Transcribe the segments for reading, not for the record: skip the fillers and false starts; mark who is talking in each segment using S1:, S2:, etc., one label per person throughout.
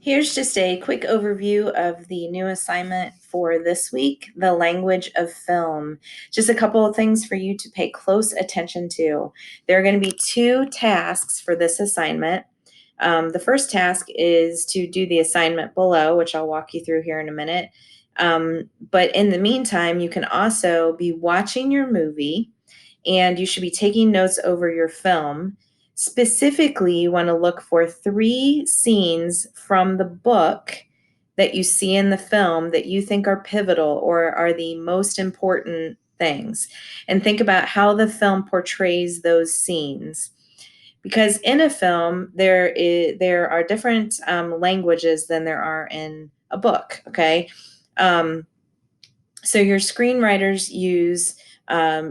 S1: Here's just a quick overview of the new assignment for this week, the language of film. Just a couple of things for you to pay close attention to. There are going to be two tasks for this assignment. The first task is to do the assignment below, which I'll walk you through here in a minute. But in the meantime, you can also be watching your movie and you should be taking notes over your film. Specifically, you want to look for 3 scenes from the book that you see in the film that you think are pivotal or are the most important things. And think about how the film portrays those scenes. Because in a film, there are different languages than there are in a book, okay? So your screenwriters use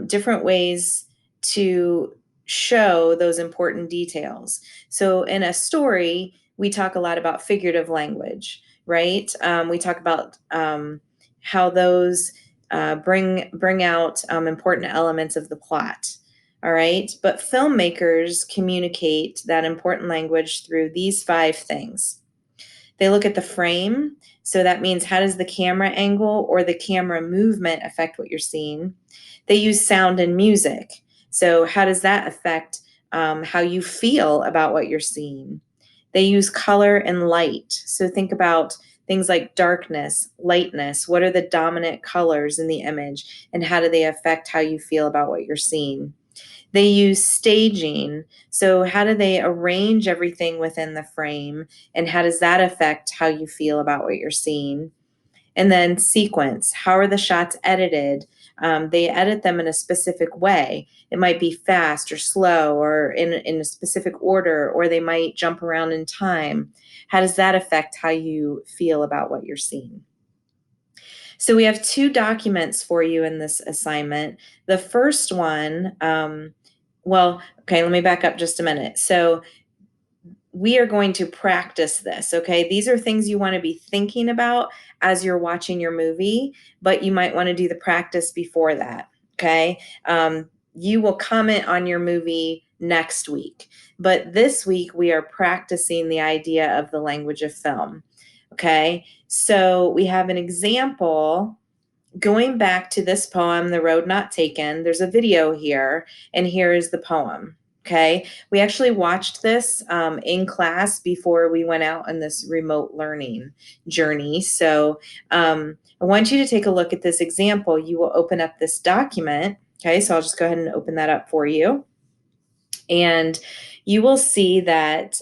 S1: different ways to show those important details. So in a story, we talk a lot about figurative language, right? We talk about how those bring out important elements of the plot. All right, but filmmakers communicate that important language through these 5 things. They look at the frame. So that means how does the camera angle or the camera movement affect what you're seeing? They use sound and music. So how does that affect how you feel about what you're seeing? They use color and light. So think about things like darkness, lightness. What are the dominant colors in the image? And how do they affect how you feel about what you're seeing? They use staging. So, how do they arrange everything within the frame? And how does that affect how you feel about what you're seeing? And then sequence. How are the shots edited? They edit them in a specific way. It might be fast or slow or in a specific order, or they might jump around in time. How does that affect how you feel about what you're seeing? So we have 2 documents for you in this assignment. The first one, okay, let me back up just a minute. So we are going to practice this, okay? These are things you want to be thinking about as you're watching your movie, but you might want to do the practice before that, okay? You will comment on your movie next week, but this week we are practicing the idea of the language of film, okay? So we have an example going back to this poem, The Road Not Taken. There's a video here, and here is the poem. Okay, we actually watched this in class before we went out on this remote learning journey. So I want you to take a look at this example. You will open up this document. Okay, so I'll just go ahead and open that up for you. And you will see that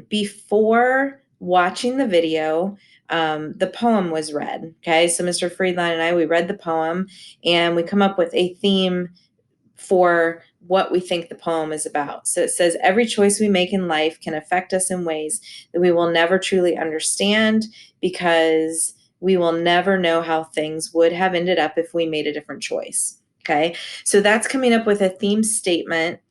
S1: before watching the video, the poem was read. Okay, so Mr. Friedline and I, we read the poem and we come up with a theme for what we think the poem is about. So it says, every choice we make in life can affect us in ways that we will never truly understand because we will never know how things would have ended up if we made a different choice. Okay, so that's coming up with a theme statement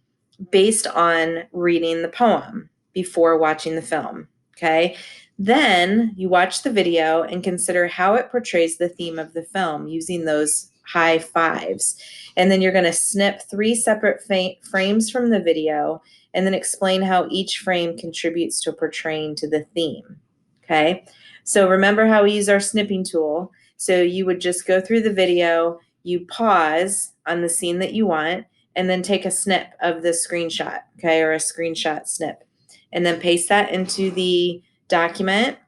S1: based on reading the poem before watching the film. Okay. Then you watch the video and consider how it portrays the theme of the film using those high fives. And then you're going to snip 3 separate frames from the video and then explain how each frame contributes to portraying to the theme. Okay. So remember how we use our snipping tool. So you would just go through the video, you pause on the scene that you want, and then take a snip of the screenshot, okay, or a screenshot snip, and then paste that into the document,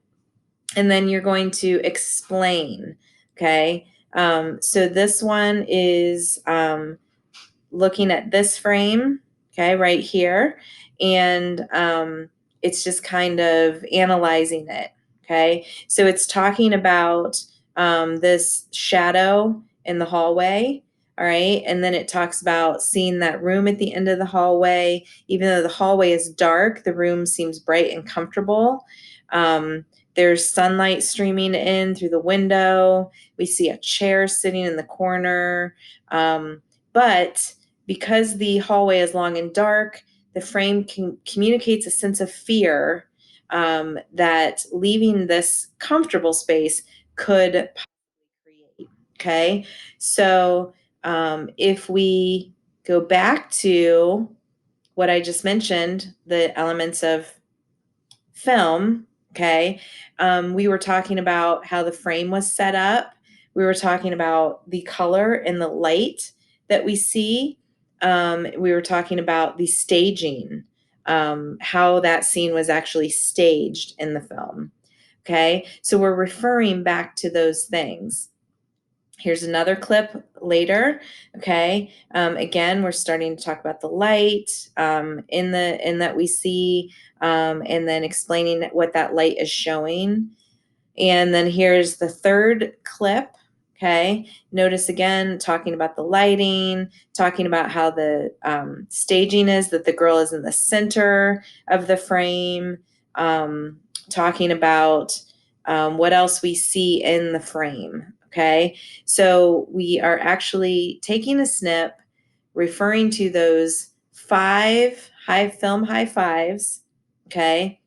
S1: and then you're going to explain, okay? So this one is looking at this frame, okay, right here, and it's just kind of analyzing it, okay? So it's talking about this shadow in the hallway, all right? And then it talks about seeing that room at the end of the hallway. Even though the hallway is dark, the room seems bright and comfortable. There's sunlight streaming in through the window. We see a chair sitting in the corner. But because the hallway is long and dark, the frame communicates a sense of fear that leaving this comfortable space could create. Okay, so if we go back to what I just mentioned, the elements of film, Okay. We were talking about how the frame was set up. We were talking about the color and the light that we see. We were talking about the staging, how that scene was actually staged in the film. Okay. So we're referring back to those things. Here's another clip later. Okay. Again, we're starting to talk about the light in that we see, and then explaining what that light is showing. And then here's the third clip. Okay. Notice again, talking about the lighting, talking about how the staging is, that the girl is in the center of the frame, talking about what else we see in the frame. Okay. So we are actually taking a snip, referring to those 5 high fives. Okay,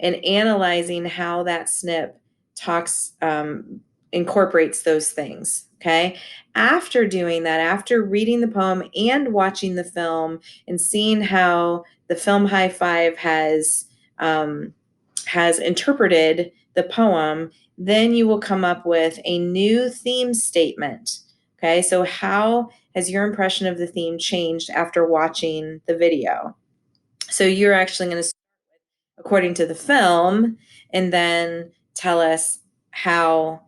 S1: and analyzing how that snip talks, incorporates those things. Okay. After doing that, after reading the poem and watching the film and seeing how the film High Five has interpreted the poem, then you will come up with a new theme statement. Okay. So how has your impression of the theme changed after watching the video? So you're actually going to, according to the film, and then tell us how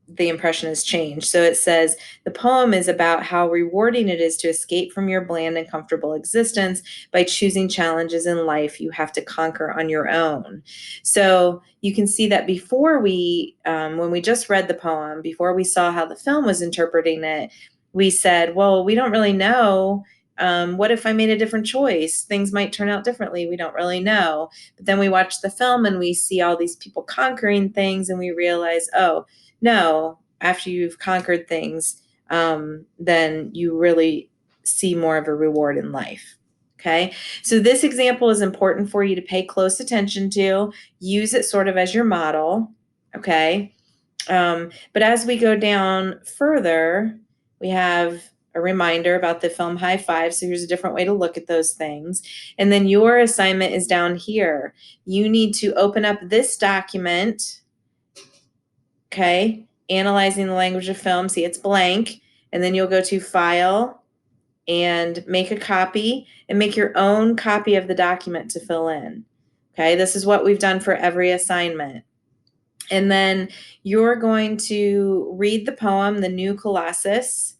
S1: the impression has changed. So it says the poem is about how rewarding it is to escape from your bland and comfortable existence by choosing challenges in life you have to conquer on your own. So you can see that before when we just read the poem, before we saw how the film was interpreting it, we said, well, we don't really know. What if I made a different choice? Things might turn out differently. We don't really know. But then we watch the film and we see all these people conquering things, and we realize, oh, no, after you've conquered things, then you really see more of a reward in life. Okay. So this example is important for you to pay close attention to. Use it sort of as your model. Okay. But as we go down further, we have a reminder about the film High Five. So here's a different way to look at those things. And then your assignment is down here. You need to open up this document. Okay. Analyzing the language of film. See, it's blank. And then you'll go to File and make a copy and make your own copy of the document to fill in. Okay. This is what we've done for every assignment. And then you're going to read the poem, The New Colossus.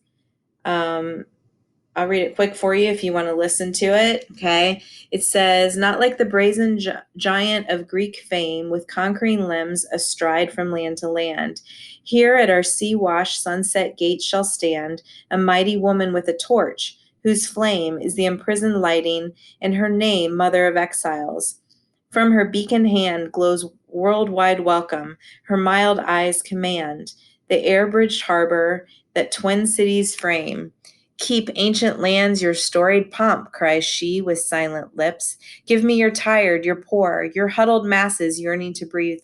S1: I'll read it quick for you if you want to listen to it. Okay. It says, not like the brazen giant of Greek fame with conquering limbs astride from land to land. Here at our sea-washed sunset gate shall stand a mighty woman with a torch, whose flame is the imprisoned lighting, and her name Mother of Exiles. From her beacon hand glows worldwide welcome, her mild eyes command the air-bridged harbor that twin cities frame. Keep ancient lands your storied pomp, cries she with silent lips. Give me your tired, your poor, your huddled masses yearning to breathe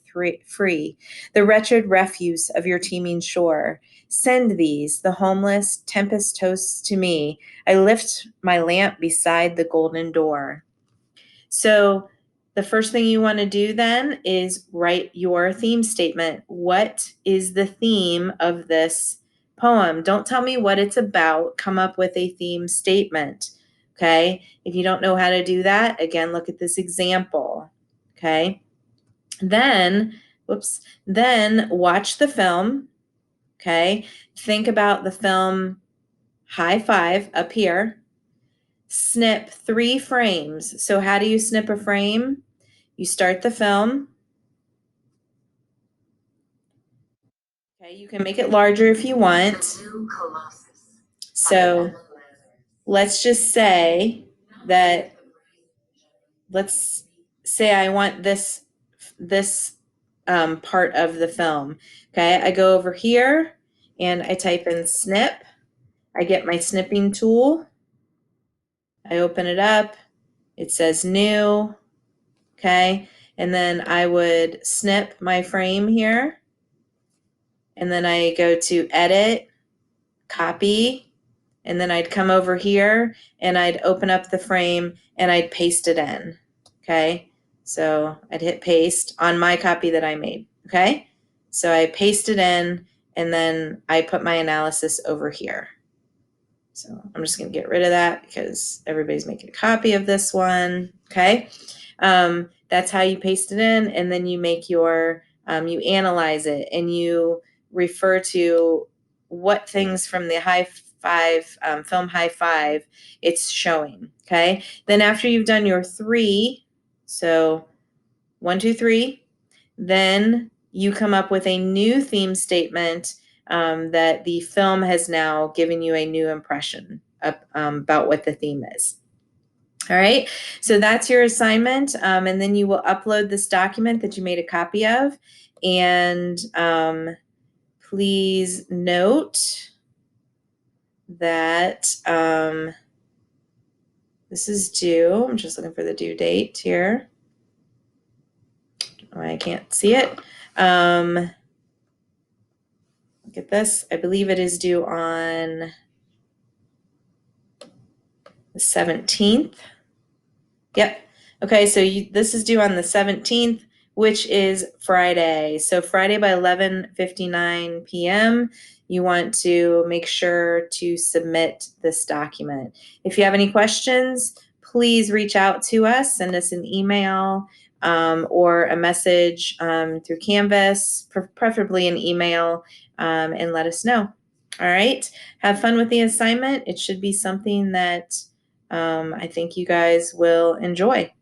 S1: free, the wretched refuse of your teeming shore. Send these, the homeless, tempest toasts to me. I lift my lamp beside the golden door. So the first thing you want to do then is write your theme statement. What is the theme of this poem? Don't tell me what it's about. Come up with a theme statement. Okay. If you don't know how to do that, again, look at this example. Okay. Then watch the film. Okay. Think about the film High Five up here. Snip 3 frames. So how do you snip a frame? You start the film. Okay, you can make it larger if you want. So let's just say that, let's say I want this part of the film. Okay, I go over here and I type in snip. I get my snipping tool. I open it up. It says new. Okay, and then I would snip my frame here. And then I go to edit, copy, and then I'd come over here and I'd open up the frame and I'd paste it in. Okay. So I'd hit paste on my copy that I made, okay? So I paste it in, and then I put my analysis over here. So I'm just going to get rid of that because everybody's making a copy of this one, okay? That's how you paste it in, and then you make your, you analyze it, and you refer to what things from the high five, film high five, it's showing, okay? Then after you've done your 3, so 1, 2, 3, then you come up with a new theme statement that the film has now given you a new impression of, about what the theme is. All right, so that's your assignment, and then you will upload this document that you made a copy of, and please note that this is due. I'm just looking for the due date here. Oh, I can't see it. Look at this. I believe it is due on the 17th. Yep. Okay, so this is due on the 17th, which is Friday. So Friday by 11:59 p.m., you want to make sure to submit this document. If you have any questions, please reach out to us, send us an email or a message through Canvas, preferably an email, and let us know. All right, have fun with the assignment. It should be something that I think you guys will enjoy.